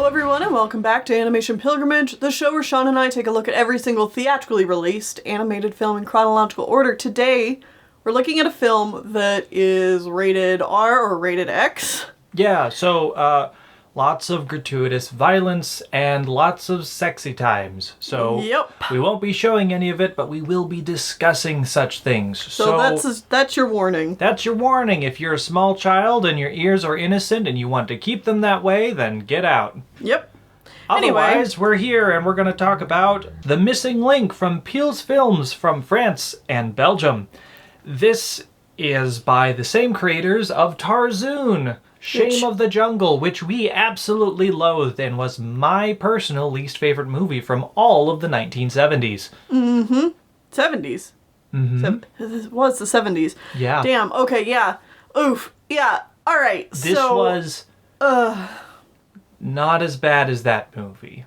everyone, and welcome back to Animation Pilgrimage, the show where Sean and I take a look at every single theatrically released animated film in chronological order. Today, we're looking at a film that is rated R or rated X. Yeah, so lots of gratuitous violence and lots of sexy times. So Yep. we won't be showing any of it, but we will be discussing such things. So that's your warning. That's your warning. If you're a small child and your ears are innocent and you want to keep them that way, then get out. Yep. Otherwise, we're here and we're going to talk about The Missing Link from Peele's Films from France and Belgium. This is by the same creators of Tarzoon, Shame of the Jungle, which we absolutely loathed and was my personal least favorite movie from all of the 1970s. 70s. It was the 70s. Yeah. Damn, okay, yeah. Oof. Yeah, alright, This was not as bad as that movie,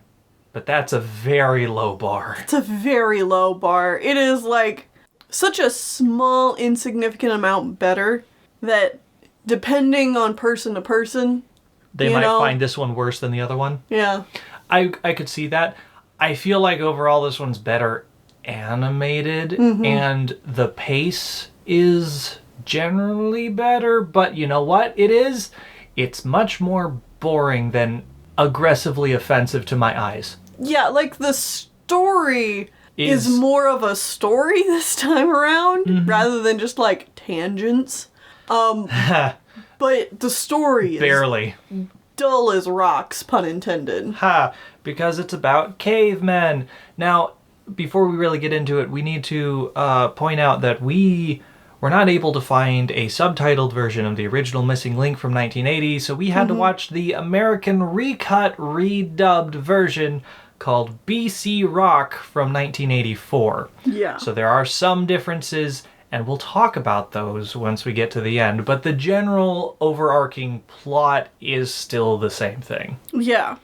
but that's a very low bar. It's a very low bar. It is like such a small, insignificant amount better that depending on person to person, They might find this one worse than the other one. Yeah. I could see that. I feel like overall this one's better animated, and the pace is generally better, but you know what it is? It's much more boring than aggressively offensive to my eyes. Yeah, like the story is more of a story this time around, rather than just like tangents. But the story is Barely. dull as rocks, pun intended. Because it's about cavemen. Now, before we really get into it, we need to point out that we were not able to find a subtitled version of the original Missing Link from 1980, so we had to watch the American recut, redubbed version called BC Rock from 1984. Yeah. So there are some differences, and we'll talk about those once we get to the end, but the general overarching plot is still the same thing. Yeah.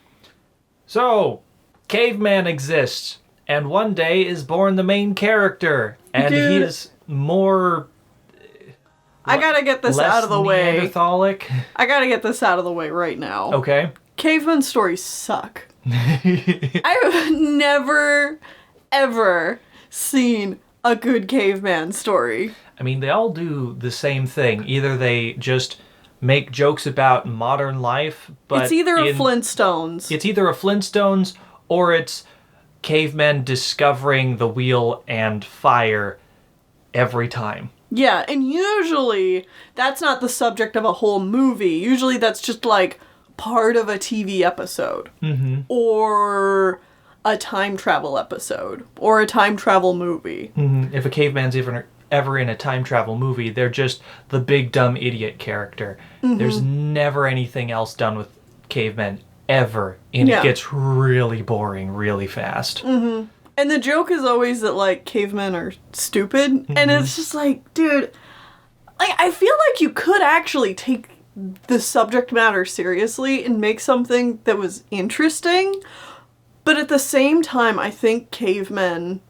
So, caveman exists, and one day is born the main character, and he is more... I gotta get this out of the way. Neanderthalic. I gotta get this out of the way right now. Okay. Caveman stories suck. I've never, ever seen a good caveman story. I mean, they all do the same thing. Either they just make jokes about modern life, but it's either Flintstones. It's either a Flintstones or it's cavemen discovering the wheel and fire every time. Yeah, and usually that's not the subject of a whole movie. Usually that's just like part of a TV episode. Or a time travel episode. Or a time travel movie. If a caveman's ever in a time travel movie, they're just the big dumb idiot character. There's never anything else done with cavemen ever, and it gets really boring really fast. And the joke is always that, like, cavemen are stupid. And it's just like, dude, like, I feel like you could actually take the subject matter seriously and make something that was interesting. But at the same time, I think cavemen,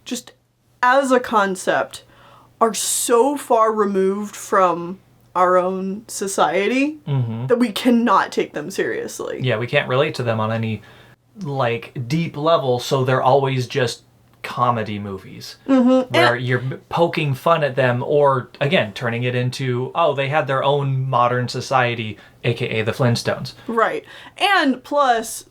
just as a concept, are so far removed from our own society that we cannot take them seriously. Yeah, we can't relate to them on any, like, deep level, so they're always just comedy movies where you're poking fun at them or, again, turning it into, oh, they had their own modern society, aka the Flintstones. Right. And plus,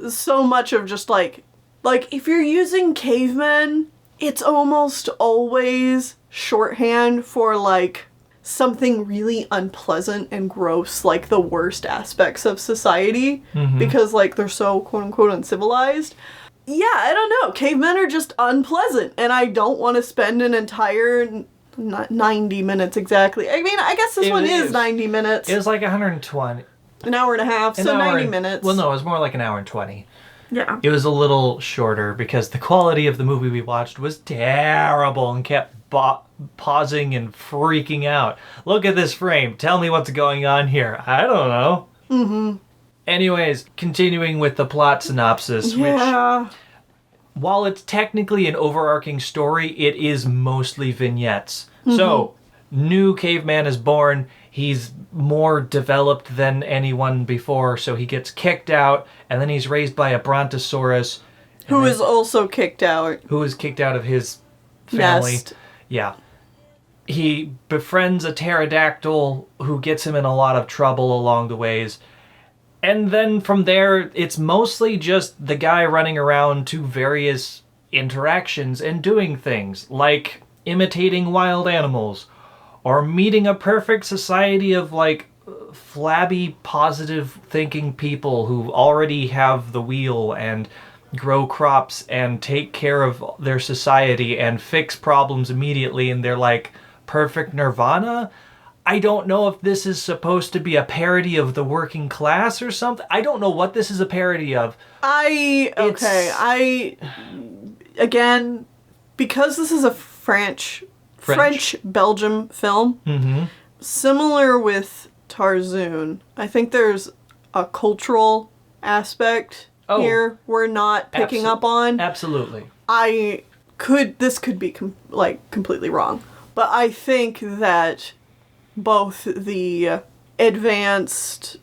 so much of just, like, if you're using cavemen, it's almost always shorthand for, like, something really unpleasant and gross, like the worst aspects of society, because, like, they're so quote-unquote uncivilized. Yeah, I don't know. Cavemen are just unpleasant, and I don't want to spend an entire 90 minutes exactly. I mean, I guess this one is 90 minutes. It was like 120. An hour and a half, so 90 minutes. Well, no, it was more like an hour and 20. Yeah. It was a little shorter because the quality of the movie we watched was terrible and kept pausing and freaking out. Look at this frame. Tell me what's going on here. I don't know. Anyways, continuing with the plot synopsis, which, while it's technically an overarching story, it is mostly vignettes. So, new caveman is born. He's more developed than anyone before, so he gets kicked out, and then he's raised by a brontosaurus. Who is also kicked out. Who is kicked out of his family. Nest. Yeah. He befriends a pterodactyl who gets him in a lot of trouble along the ways. And then from there, it's mostly just the guy running around to various interactions and doing things, like imitating wild animals, or meeting a perfect society of, like, flabby, positive-thinking people who already have the wheel and grow crops and take care of their society and fix problems immediately, and they're like perfect nirvana. I don't know if this is supposed to be a parody of the working class or something. I don't know what this is a parody of. Again, because this is a French-Belgium film, similar with Tarzoon, I think there's a cultural aspect here we're not picking up on. Absolutely. This could be completely wrong, but I think that both the advanced,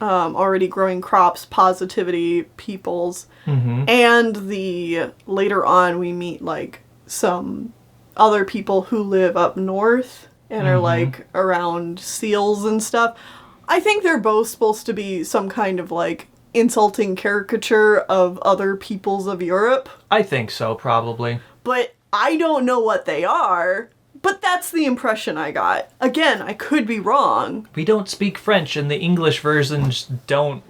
already growing crops, positivity peoples, and the later on we meet like some other people who live up north and are like around seals and stuff. I think they're both supposed to be some kind of like insulting caricature of other peoples of Europe. I think so, probably. But I don't know what they are. But that's the impression I got. Again, I could be wrong. We don't speak French, and the English versions don't.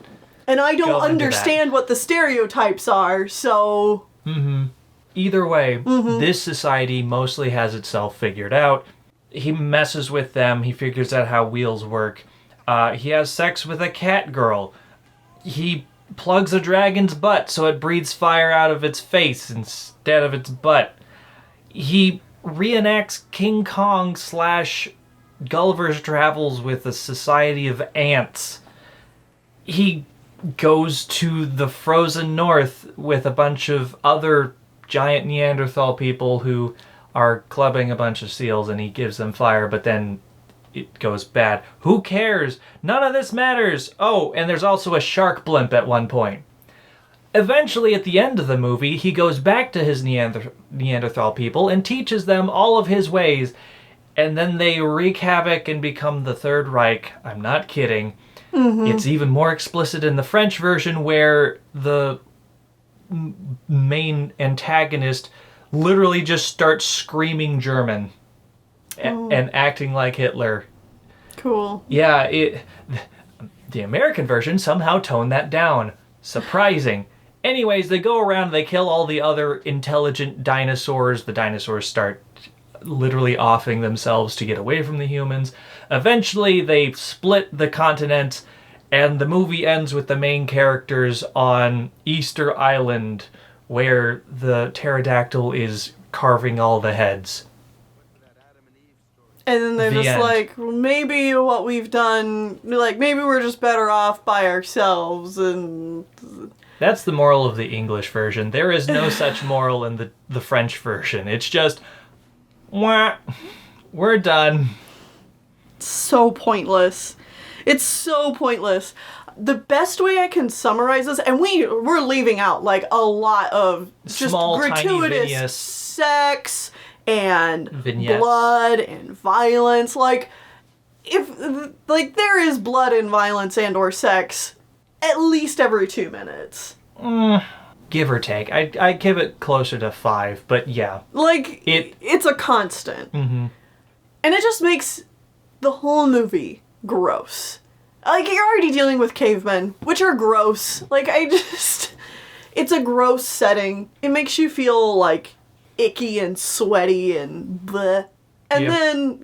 And I don't understand what the stereotypes are, so... Either way, this society mostly has itself figured out. He messes with them. He figures out how wheels work. He has sex with a cat girl. He plugs a dragon's butt so it breathes fire out of its face instead of its butt. He reenacts King Kong / Gulliver's Travels with a society of ants. He goes to the frozen north with a bunch of other giant Neanderthal people who are clubbing a bunch of seals, and he gives them fire, but then it goes bad. Who cares? None of this matters! Oh, and there's also a shark blimp at one point. Eventually, at the end of the movie, he goes back to his Neanderthal people and teaches them all of his ways, and then they wreak havoc and become the Third Reich. I'm not kidding. It's even more explicit in the French version, where the main antagonist literally just starts screaming German and acting like Hitler. Cool. Yeah, the American version somehow toned that down. Surprising. Anyways, they go around, they kill all the other intelligent dinosaurs. The dinosaurs start literally offing themselves to get away from the humans. Eventually, they split the continent, and the movie ends with the main characters on Easter Island, where the pterodactyl is carving all the heads. And then they're just like, maybe what we've done, like, maybe we're just better off by ourselves, and... That's the moral of the English version. There is no such moral in the French version. It's just, wah, we're done. So pointless. It's so pointless. The best way I can summarize this, and we're leaving out, like, a lot of just small, gratuitous sex and vignettes. Blood and violence. Like, there is blood and violence and or sex at least every 2 minutes. Give or take. I give it closer to 5, but yeah. Like, it's a constant. And it just makes the whole movie gross. Like, you're already dealing with cavemen, which are gross. Like, it's a gross setting. It makes you feel, like, icky and sweaty and bleh. And then,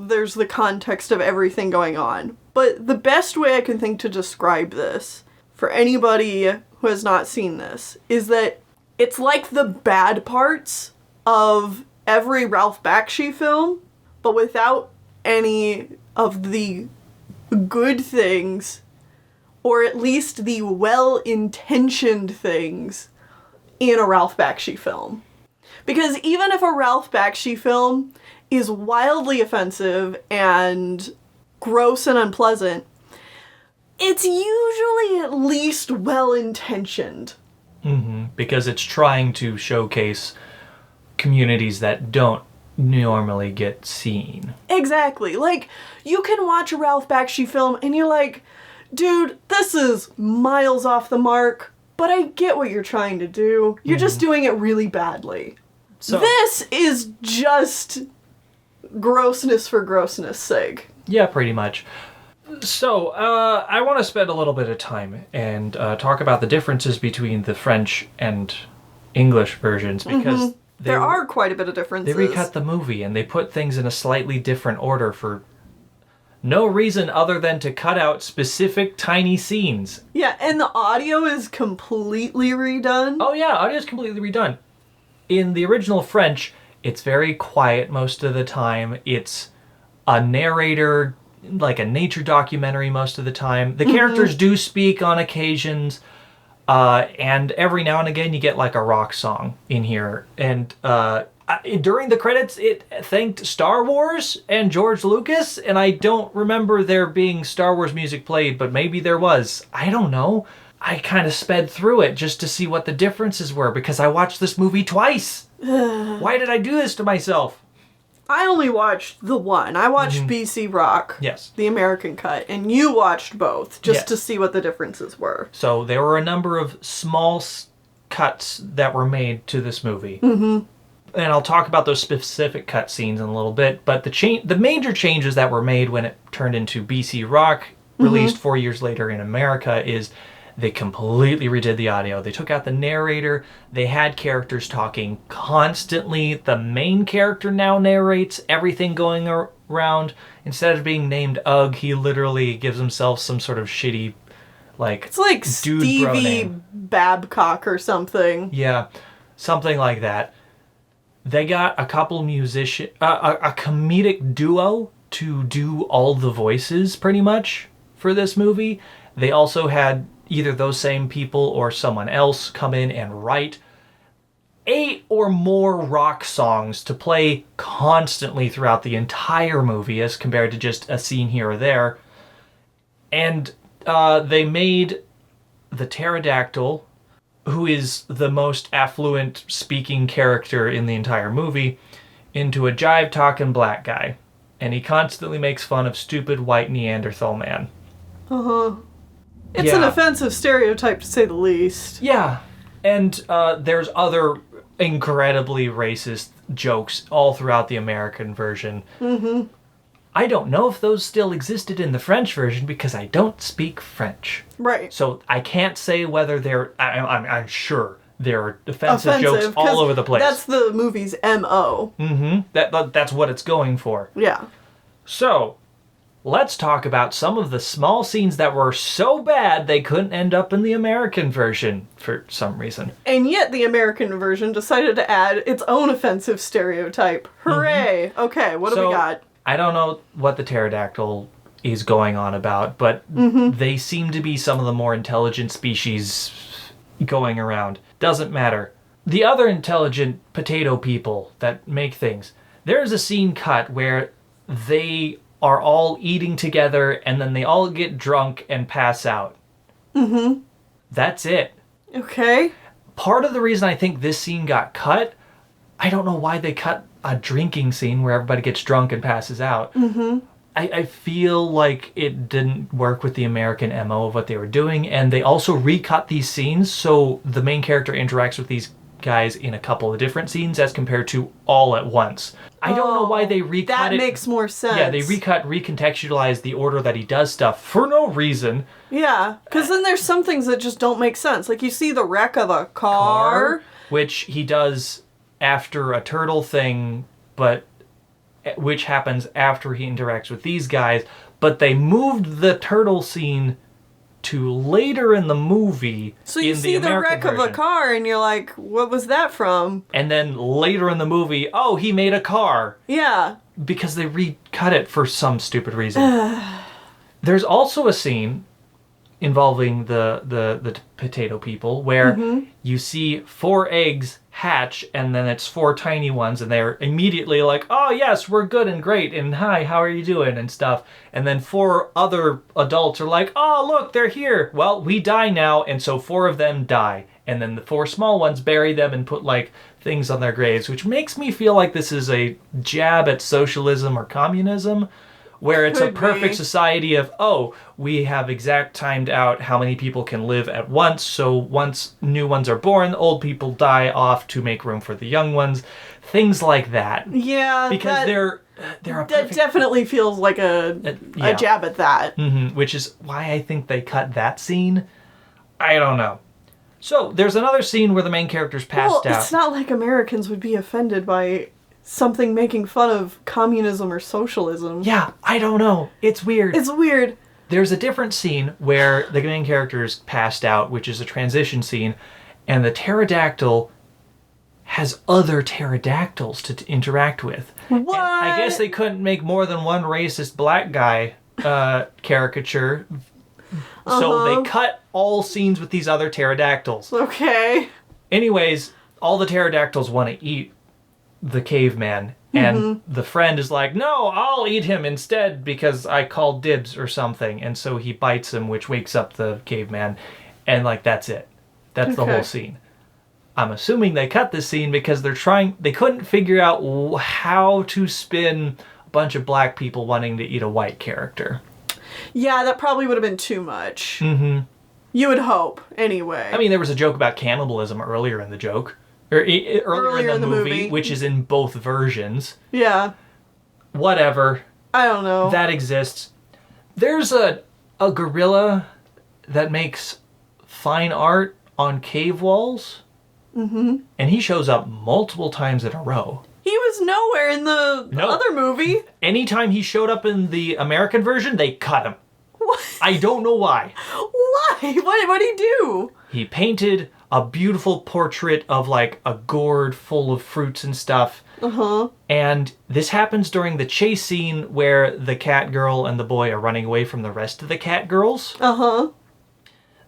there's the context of everything going on. But the best way I can think to describe this, for anybody who has not seen this, is that it's like the bad parts of every Ralph Bakshi film, but without any of the good things, or at least the well-intentioned things in a Ralph Bakshi film. Because even if a Ralph Bakshi film is wildly offensive and gross and unpleasant, it's usually at least well-intentioned. Because it's trying to showcase communities that don't normally get seen. Exactly. Like, you can watch a Ralph Bakshi film and you're like, dude, this is miles off the mark, but I get what you're trying to do. You're just doing it really badly. So, This is just grossness for grossness' sake. yeah, pretty much. So, I want to spend a little bit of time and talk about the differences between the French and English versions, because There are quite a bit of differences. they recut the movie and they put things in a slightly different order for no reason other than to cut out specific tiny scenes. Yeah, and the audio is completely redone. Oh yeah, audio is completely redone. In the original French, it's very quiet most of the time. It's a narrator, like a nature documentary most of the time. The characters do speak on occasions, and every now and again you get like a rock song in here. And during the credits, it thanked Star Wars and George Lucas, and I don't remember there being Star Wars music played, but maybe there was. I don't know. I kind of sped through it just to see what the differences were, because I watched this movie twice. Why did I do this to myself? I only watched the one. I watched BC Rock. Yes. The American cut. And you watched both, just Yes. to see what the differences were. So there were a number of small cuts that were made to this movie. And I'll talk about those specific cut scenes in a little bit, but the major changes that were made when it turned into BC Rock, released 4 years later in America, is they completely redid the audio. They took out the narrator. They had characters talking constantly. The main character now narrates everything going around. Instead of being named Ugg, he literally gives himself some sort of shitty, like, It's like dude bro Stevie name. Babcock or something. Yeah, something like that. They got a couple a comedic duo to do all the voices pretty much for this movie. They also had either those same people or someone else come in and write 8 or more rock songs to play constantly throughout the entire movie as compared to just a scene here or there. And they made the pterodactyl, who is the most affluent speaking character in the entire movie, into a jive-talking black guy. And he constantly makes fun of stupid white Neanderthal man. It's an offensive stereotype, to say the least. Yeah. And there's other incredibly racist jokes all throughout the American version. I don't know if those still existed in the French version because I don't speak French. Right. So I can't say whether they're... I'm sure there are offensive jokes all over the place. That's the movie's M.O. That's what it's going for. Yeah. So, let's talk about some of the small scenes that were so bad they couldn't end up in the American version for some reason. And yet the American version decided to add its own offensive stereotype. Hooray! Okay, what do we got? I don't know what the pterodactyl is going on about, but they seem to be some of the more intelligent species going around. Doesn't matter. The other intelligent potato people that make things, there's a scene cut where they are all eating together and then they all get drunk and pass out. That's it. Okay. Part of the reason I think this scene got cut, I don't know why they cut a drinking scene where everybody gets drunk and passes out. I feel like it didn't work with the American MO of what they were doing, and they also recut these scenes so the main character interacts with these guys in a couple of different scenes as compared to all at once. I don't know why they recut it. That makes more sense. Yeah, they recontextualized the order that he does stuff for no reason. Yeah, because then there's some things that just don't make sense. Like you see the wreck of a car. Which he does after a turtle thing, but which happens after he interacts with these guys. But they moved the turtle scene to later in the movie. So you see the wreck of a car and you're like, what was that from? And then later in the movie, oh, he made a car. Yeah. Because they recut it for some stupid reason. There's also a scene involving the potato people where you see 4 eggs hatch, and then it's 4 tiny ones, and they're immediately like, oh yes, we're good and great, and hi, how are you doing, and stuff. And then 4 other adults are like, oh look, they're here. Well, we die now, and so 4 of them die. And then the 4 small ones bury them and put like things on their graves, which makes me feel like this is a jab at socialism or communism, where it's a perfect society of, oh, we have exact timed out how many people can live at once, so once new ones are born, old people die off to make room for the young ones. Things like that. Yeah, because they're a that definitely feels like a jab at that. Mm-hmm, which is why I think they cut that scene. I don't know. So, there's another scene where the main character's passed out. It's not like Americans would be offended by something making fun of communism or socialism. Yeah, I don't know. It's weird. It's weird. There's a different scene where the main character's passed out, which is a transition scene, and the pterodactyl has other pterodactyls to interact with. What? And I guess they couldn't make more than one racist black guy caricature, so they cut all scenes with these other pterodactyls. Okay. Anyways, all the pterodactyls want to eat the caveman, and the friend is like, no, I'll eat him instead because I called dibs or something, and so he bites him, which wakes up the caveman, and like that's it. That's the whole scene. I'm assuming they cut this scene because they couldn't figure out how to spin a bunch of black people wanting to eat a white character. Yeah, that probably would have been too much. Mm-hmm. You would hope, anyway. I mean, there was a joke about cannibalism earlier in the joke. Or earlier in the movie, which is in both versions. Yeah. Whatever. I don't know. That exists. There's a gorilla that makes fine art on cave walls. Mm-hmm. And he shows up multiple times in a row. He was nowhere in the other movie. Anytime he showed up in the American version, they cut him. What? I don't know why. Why? What did he do? He painted a beautiful portrait of like a gourd full of fruits and stuff. Uh-huh. And this happens during the chase scene where the cat girl and the boy are running away from the rest of the cat girls. Uh-huh.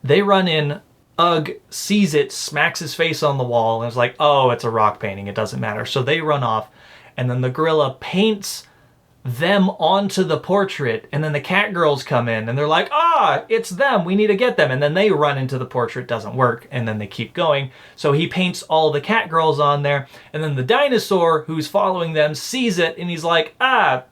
They run in, Ugg sees it, smacks his face on the wall, and is like, oh, it's a rock painting, it doesn't matter. So they run off, and then the gorilla paints them onto the portrait, and then the cat girls come in, and they're like, it's them, we need to get them. And then they run into the portrait, doesn't work, and then they keep going. So he paints all the cat girls on there, and then the dinosaur who's following them sees it, and he's like,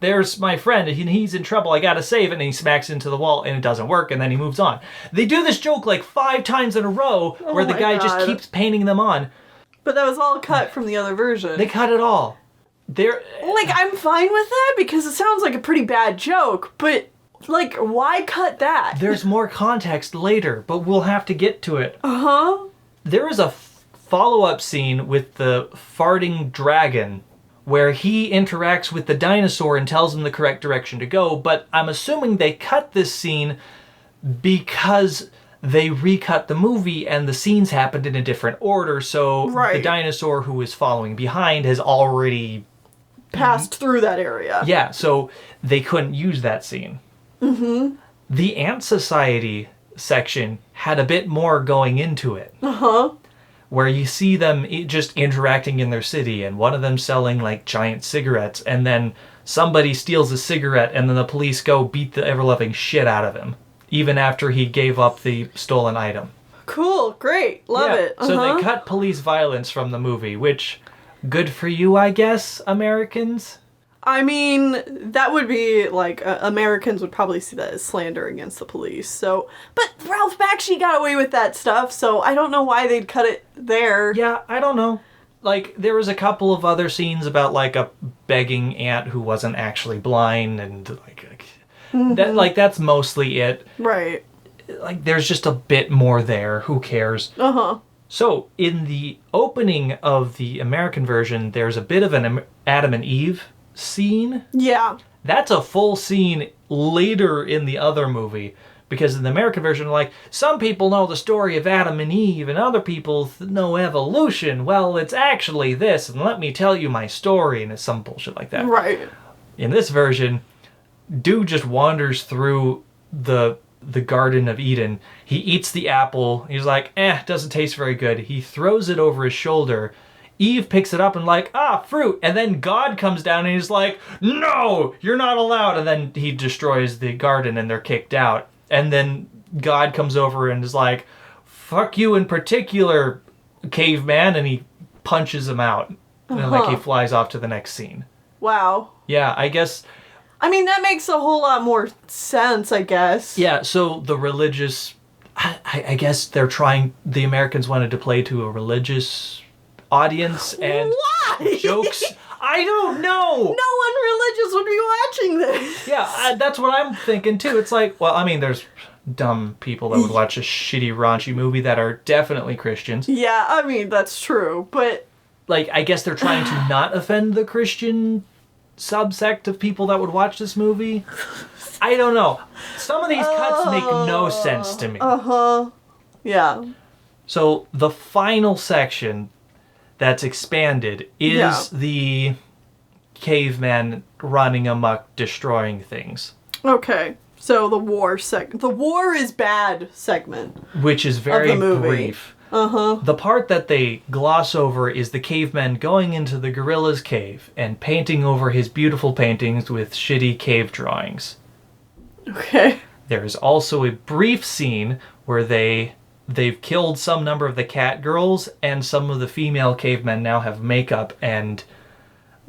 there's my friend, and he's in trouble, I gotta save it, and he smacks into the wall, and it doesn't work, and then he moves on. They do this joke like 5 times in a row, where the guy just keeps painting them on. But that was all cut from the other version. They cut it all. I'm fine with that because it sounds like a pretty bad joke, but why cut that? There's more context later, but we'll have to get to it. Uh-huh. There is a follow-up scene with the farting dragon where he interacts with the dinosaur and tells him the correct direction to go, but I'm assuming they cut this scene because they recut the movie and the scenes happened in a different order, so the dinosaur who is following behind has already passed through that area. Yeah, so they couldn't use that scene. Mm-hmm. The Ant Society section had a bit more going into it. Uh-huh. Where you see them just interacting in their city, and one of them selling like giant cigarettes, and then somebody steals a cigarette, and then the police go beat the ever-loving shit out of him, even after he gave up the stolen item. Cool, great, love it. Uh-huh. So they cut police violence from the movie, which, good for you, I guess, Americans? I mean, that would be, Americans would probably see that as slander against the police, so... But Ralph Bakshi got away with that stuff, so I don't know why they'd cut it there. Yeah, I don't know. There was a couple of other scenes about, a begging ant who wasn't actually blind, and, that's mostly it. Right. There's just a bit more there. Who cares? Uh-huh. So, in the opening of the American version, there's a bit of an Adam and Eve scene. Yeah. That's a full scene later in the other movie, because in the American version, some people know the story of Adam and Eve, and other people know evolution. Well, it's actually this, and let me tell you my story, and it's some bullshit like that. Right. In this version, dude just wanders through the Garden of Eden. He eats the apple. He's like, doesn't taste very good. He throws it over his shoulder. Eve picks it up and like, fruit. And then God comes down and he's like, no, you're not allowed. And then he destroys the garden and they're kicked out. And then God comes over and is like, fuck you in particular, caveman. And he punches him out. And like he flies off to the next scene. Wow. Yeah, I guess... I mean, that makes a whole lot more sense, I guess. Yeah, so the religious... I guess they're trying... The Americans wanted to play to a religious audience and... Why? Jokes... I don't know! No one religious would be watching this! Yeah, that's what I'm thinking, too. It's like, well, I mean, there's dumb people that would watch a shitty, raunchy movie that are definitely Christians. Yeah, I mean, that's true, but... Like, I guess they're trying to not offend the Christian subsect of people that would watch this movie. I don't know. Some of these cuts make no sense to me. Yeah. So, the final section that's expanded is the caveman running amok, destroying things. Okay. So, the war is bad segment. Which is very brief. The part that they gloss over is the caveman going into the gorilla's cave and painting over his beautiful paintings with shitty cave drawings. Okay. There is also a brief scene where they've killed some number of the cat girls, and some of the female cavemen now have makeup and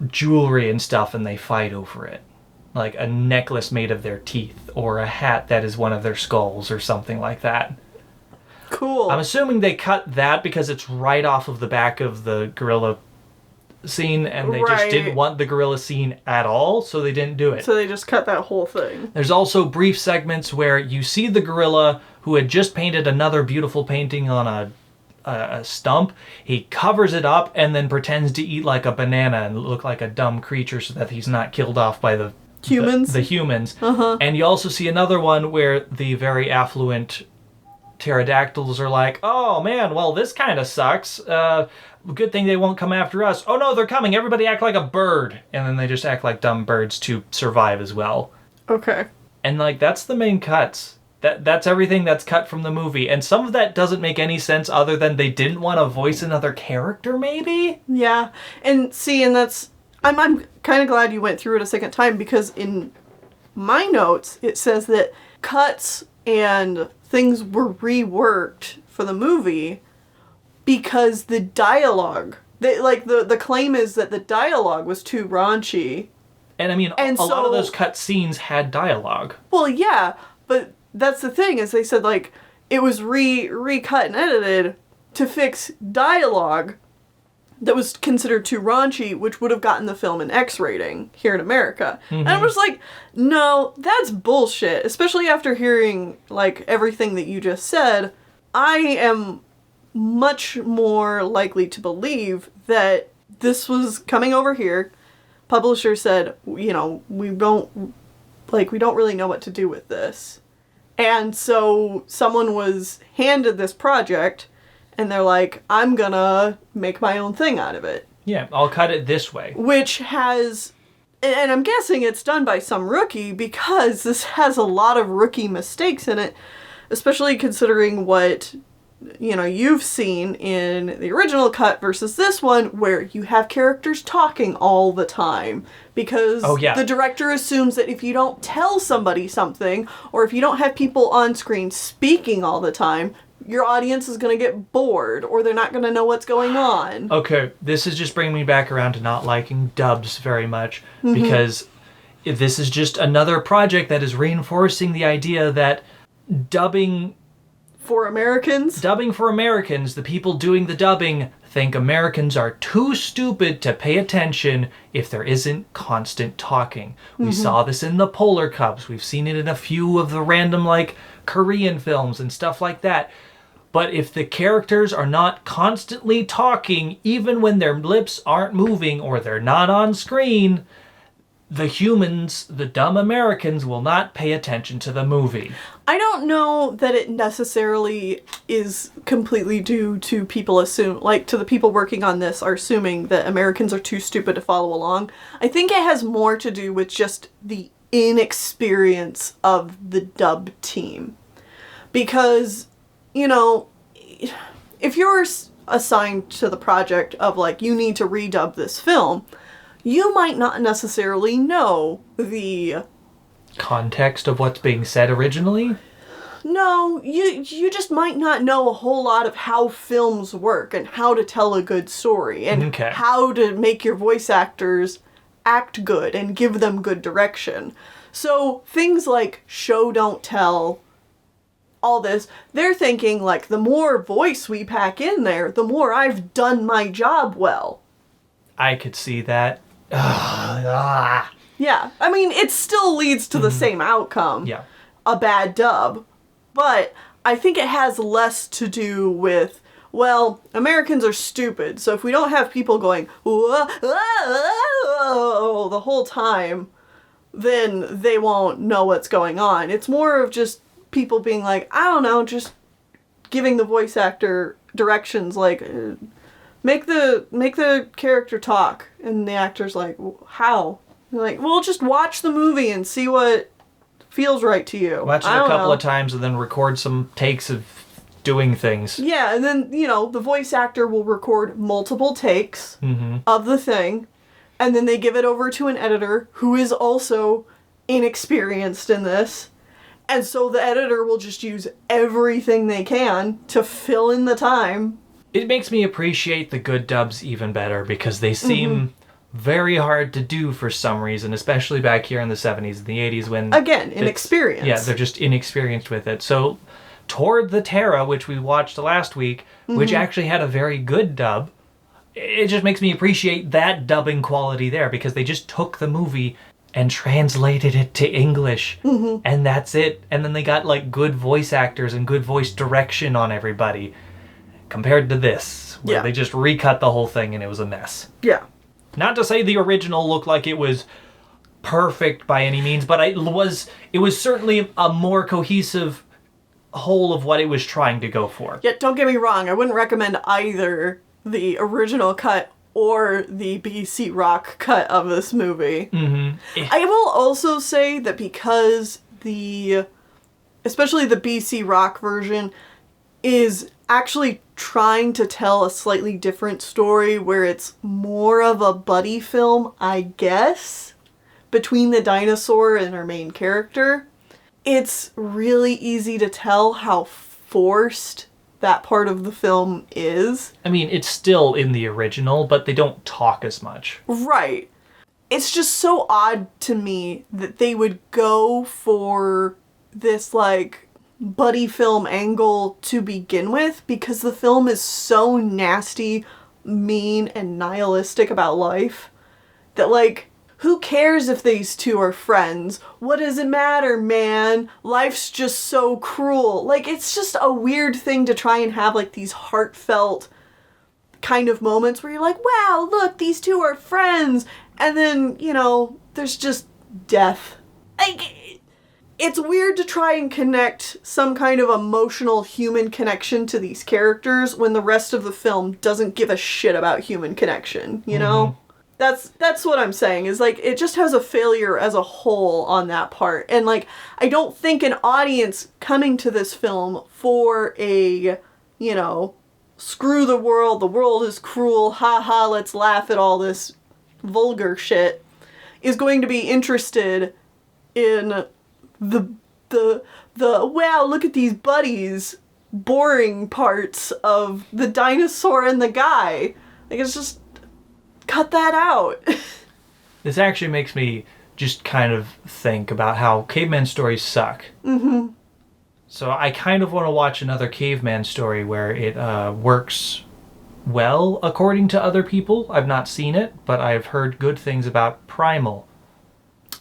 jewelry and stuff, and they fight over it. Like a necklace made of their teeth, or a hat that is one of their skulls, or something like that. Cool. I'm assuming they cut that because it's right off of the back of the gorilla scene, and they just didn't want the gorilla scene at all, so they didn't do it. So they just cut that whole thing. There's also brief segments where you see the gorilla who had just painted another beautiful painting on a stump. He covers it up and then pretends to eat like a banana and look like a dumb creature so that he's not killed off by the humans. The humans. And you also see another one where the very affluent pterodactyls are like, oh man, well this kind of sucks. Good thing they won't come after us. Oh no, they're coming. Everybody act like a bird. And then they just act like dumb birds to survive as well. Okay. And like that's the main cuts. That's everything that's cut from the movie. And some of that doesn't make any sense other than they didn't want to voice another character, maybe? Yeah. And see, and that's... I'm kind of glad you went through it a second time, because in my notes, it says that cuts and things were reworked for the movie because the dialogue... the claim is that the dialogue was too raunchy. And I mean, a lot of those cut scenes had dialogue. Well, yeah, but... That's the thing, is they said, like, it was recut and edited to fix dialogue that was considered too raunchy, which would have gotten the film an X rating here in America. And I was like, no, that's bullshit. Especially after hearing, like, everything that you just said. I am much more likely to believe that this was coming over here. Publisher said, you know, we don't really know what to do with this. And so someone was handed this project, and they're like, I'm gonna make my own thing out of it. Yeah, I'll cut it this way. Which has... And I'm guessing it's done by some rookie, because this has a lot of rookie mistakes in it, especially considering what, you know, you've seen in the original cut versus this one, where you have characters talking all the time. Because the director assumes that if you don't tell somebody something, or if you don't have people on screen speaking all the time, your audience is going to get bored, or they're not going to know what's going on. Okay, this is just bringing me back around to not liking dubs very much, because this is just another project that is reinforcing the idea that dubbing for Americans, the people doing the dubbing think Americans are too stupid to pay attention if there isn't constant talking. We saw this in the Polar Cubs. We've seen it in a few of the random, like, Korean films and stuff like that. But if the characters are not constantly talking, even when their lips aren't moving or they're not on screen, the humans, the dumb Americans, will not pay attention to the movie. I don't know that it necessarily is completely due to people to the people working on this are assuming that Americans are too stupid to follow along. I think it has more to do with just the inexperience of the dub team. Because, you know, if you're assigned to the project of, like, you need to redub this film, you might not necessarily know the context of what's being said originally? No, you just might not know a whole lot of how films work and how to tell a good story and how to make your voice actors act good and give them good direction. So things like show don't tell, all this, they're thinking, like, the more voice we pack in there, the more I've done my job well. I could see that. Yeah, I mean, it still leads to the same outcome. Yeah. A bad dub. But I think it has less to do with, well, Americans are stupid, so if we don't have people going, whoa, whoa, the whole time, then they won't know what's going on. It's more of just people being like, I don't know, just giving the voice actor directions, like, make the character talk. And the actor's like, how? You're like, well, just watch the movie and see what feels right to you. Watch it a couple of times and then record some takes of doing things. Yeah, and then, the voice actor will record multiple takes of the thing, and then they give it over to an editor who is also inexperienced in this. And so the editor will just use everything they can to fill in the time. It makes me appreciate the good dubs even better because they seem very hard to do for some reason, especially back here in the 70s and the 80s when... Again, inexperienced. Yeah, they're just inexperienced with it. So, Toward the Terra, which we watched last week, which actually had a very good dub, it just makes me appreciate that dubbing quality there because they just took the movie and translated it to English, and that's it. And then they got, like, good voice actors and good voice direction on everybody, compared to this, where they just recut the whole thing and it was a mess. Yeah. Not to say the original looked like it was perfect by any means, but it was certainly a more cohesive whole of what it was trying to go for. Yeah, don't get me wrong, I wouldn't recommend either the original cut or the BC Rock cut of this movie. I will also say that because especially the BC Rock version is actually trying to tell a slightly different story where it's more of a buddy film, I guess, between the dinosaur and our main character. It's really easy to tell how forced that part of the film is. I mean, it's still in the original, but they don't talk as much. Right. It's just so odd to me that they would go for this, like, buddy film angle to begin with, because the film is so nasty, mean, and nihilistic about life that, like, who cares if these two are friends? What does it matter, man? Life's just so cruel. Like, it's just a weird thing to try and have, like, these heartfelt kind of moments where you're like, wow, look, these two are friends. And then, there's just death. Like, it's weird to try and connect some kind of emotional human connection to these characters when the rest of the film doesn't give a shit about human connection, you know? That's what I'm saying, is, like, it just has a failure as a whole on that part. And, like, I don't think an audience coming to this film for a, screw the world is cruel, haha, let's laugh at all this vulgar shit, is going to be interested in the wow, look at these buddies, boring parts of the dinosaur and the guy. Like, it's just... cut that out. This actually makes me just kind of think about how caveman stories suck. So I kind of want to watch another caveman story where it works well according to other people. I've not seen it, but I've heard good things about Primal.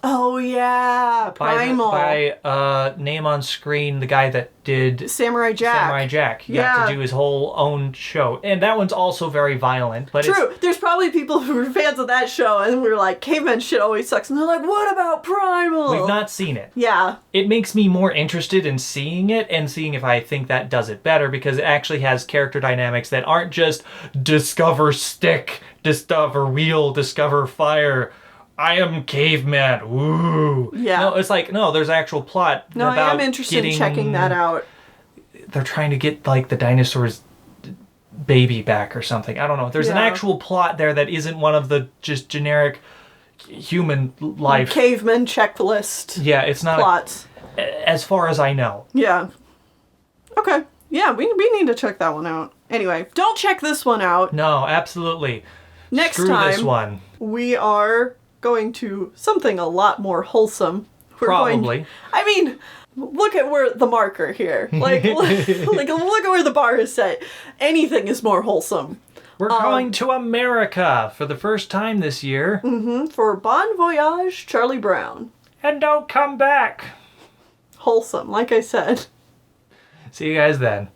Oh yeah, Primal. By name on screen, the guy that did Samurai Jack. He got to do his whole own show. And that one's also very violent. But true. There's probably people who were fans of that show and we were like, caveman shit always sucks. And they're like, what about Primal? We've not seen it. Yeah. It makes me more interested in seeing it and seeing if I think that does it better, because it actually has character dynamics that aren't just discover stick, discover wheel, discover fire. I am caveman. Woo. Yeah. No, it's like, no, there's actual plot. No, I am interested in checking that out. They're trying to get, like, the dinosaurs baby back or something. I don't know. There's an actual plot there that isn't one of the just generic human life. Caveman checklist. Yeah, it's not plots. As far as I know. Yeah. Okay. Yeah, we need to check that one out. Anyway, don't check this one out. No, absolutely. Next Screw time, this one. we are going to something a lot more wholesome. Probably. I mean, look at where the marker here. Like, look at where the bar is set. Anything is more wholesome. We're going to America for the first time this year. For Bon Voyage, Charlie Brown. And don't come back. Wholesome, like I said. See you guys then.